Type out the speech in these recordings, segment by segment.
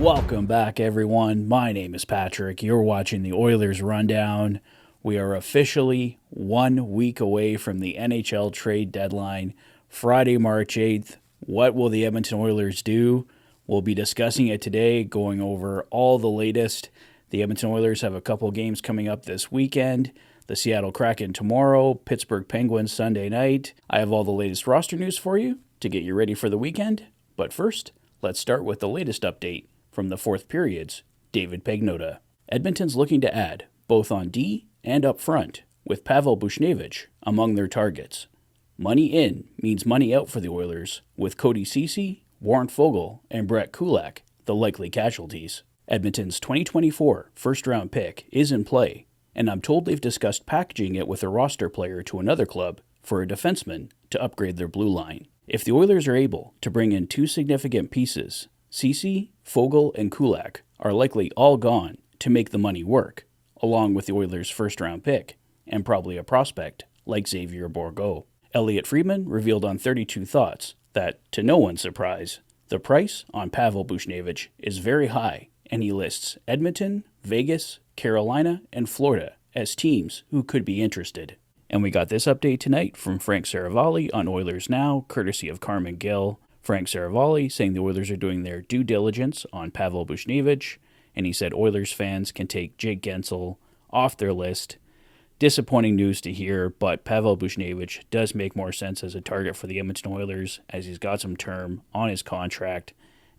Welcome back, everyone. My name is Patrick. You're watching the Oilers Rundown. We are officially 1 week away from the NHL trade deadline, Friday, March 8th. What will the Edmonton Oilers do? We'll be discussing it today, going over all the latest. The Edmonton Oilers have a couple games coming up this weekend. The Seattle Kraken tomorrow, Pittsburgh Penguins Sunday night. I have all the latest roster news for you to get you ready for the weekend. But first, let's start with the latest update from the fourth period's David Pagnotta. Edmonton's looking to add, both on D and up front, with Pavel Buchnevich among their targets. Money in means money out for the Oilers, with Cody Ceci, Warren Foegele, and Brett Kulak the likely casualties. Edmonton's 2024 first-round pick is in play, and I'm told they've discussed packaging it with a roster player to another club for a defenseman to upgrade their blue line. If the Oilers are able to bring in two significant pieces, Ceci, Foegele, and Kulak are likely all gone to make the money work, along with the Oilers' first-round pick, and probably a prospect like Xavier Bourgault. Elliot Friedman revealed on 32 Thoughts that, to no one's surprise, the price on Pavel Buchnevich is very high, and he lists Edmonton, Vegas, Carolina, and Florida as teams who could be interested. And we got this update tonight from Frank Saravalli on Oilers Now, courtesy of Carmen Gill. Frank Saravalli saying the Oilers are doing their due diligence on Pavel Buchnevich, and he said Oilers fans can take Jake Guentzel off their list. Disappointing news to hear, but Pavel Buchnevich does make more sense as a target for the Edmonton Oilers as he's got some term on his contract,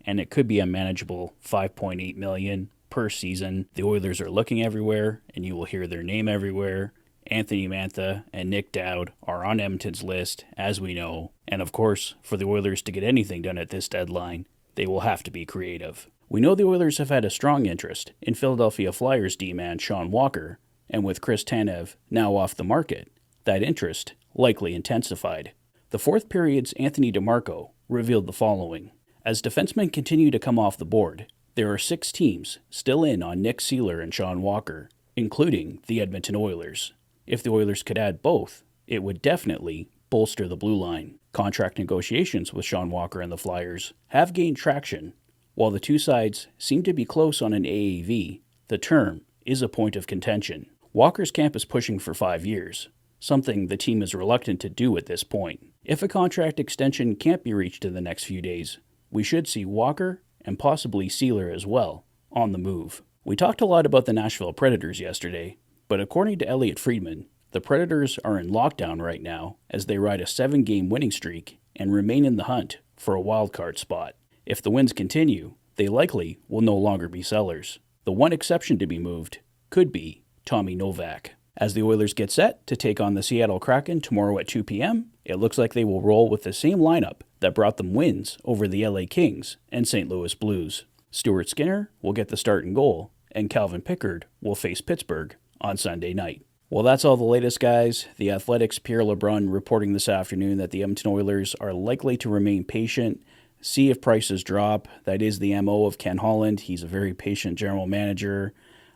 and it could be a manageable $5.8 million per season. The Oilers are looking everywhere, and you will hear their name everywhere. Anthony Mantha and Nick Dowd are on Edmonton's list, as we know. And of course, for the Oilers to get anything done at this deadline, they will have to be creative. We know the Oilers have had a strong interest in Philadelphia Flyers D-man Sean Walker, and with Chris Tanev now off the market, that interest likely intensified. The fourth period's Anthony DeMarco revealed the following. As defensemen continue to come off the board, there are 6 teams still in on Nick Seeler and Sean Walker, including the Edmonton Oilers. If the Oilers could add both, it would definitely bolster the blue line. Contract negotiations with Sean Walker and the Flyers have gained traction. While the two sides seem to be close on an AAV, the term is a point of contention. Walker's camp is pushing for 5 years, something the team is reluctant to do at this point. If a contract extension can't be reached in the next few days, we should see Walker and possibly Seeler as well on the move. We talked a lot about the Nashville Predators yesterday, but according to Elliot Friedman, the Predators are in lockdown right now as they ride a 7-game winning streak and remain in the hunt for a wildcard spot. If the wins continue, they likely will no longer be sellers. The one exception to be moved could be Tommy Novak. As the Oilers get set to take on the Seattle Kraken tomorrow at 2 p.m., it looks like they will roll with the same lineup that brought them wins over the LA Kings and St. Louis Blues. Stuart Skinner will get the start and goal, and Calvin Pickard will face Pittsburgh on Sunday night. Well, that's all the latest, guys. The Athletic's Pierre LeBrun reporting this afternoon that the Edmonton Oilers are likely to remain patient, see if prices drop. That is the MO of Ken Holland. He's a very patient general manager.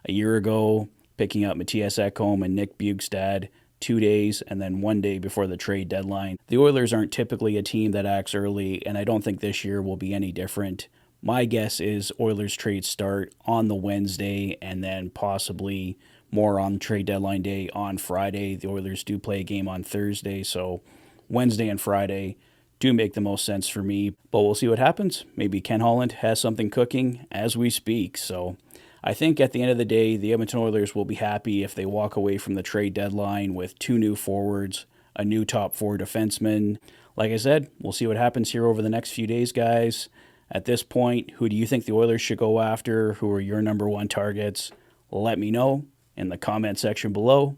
A year ago, picking up Matthias Ekholm and Nick Bjugstad 2 days and then 1 day before the trade deadline. The Oilers aren't typically a team that acts early, and I don't think this year will be any different. My guess is Oilers trades start on the Wednesday and then possibly more on trade deadline day on Friday. The Oilers do play a game on Thursday, so Wednesday and Friday do make the most sense for me. But we'll see what happens. Maybe Ken Holland has something cooking as we speak. So I think at the end of the day, the Edmonton Oilers will be happy if they walk away from the trade deadline with 2 new forwards, a new top 4 defenseman. Like I said, we'll see what happens here over the next few days, guys. At this point, who do you think the Oilers should go after? Who are your number 1 targets? Let me know in the comment section below.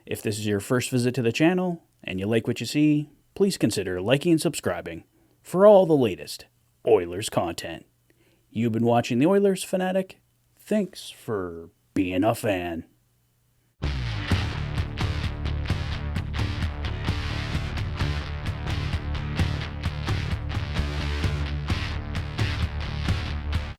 If this is your first visit to the channel and you like what you see, please consider liking and subscribing for all the latest Oilers content. You've been watching the Oilers Fanatic. Thanks for being a fan.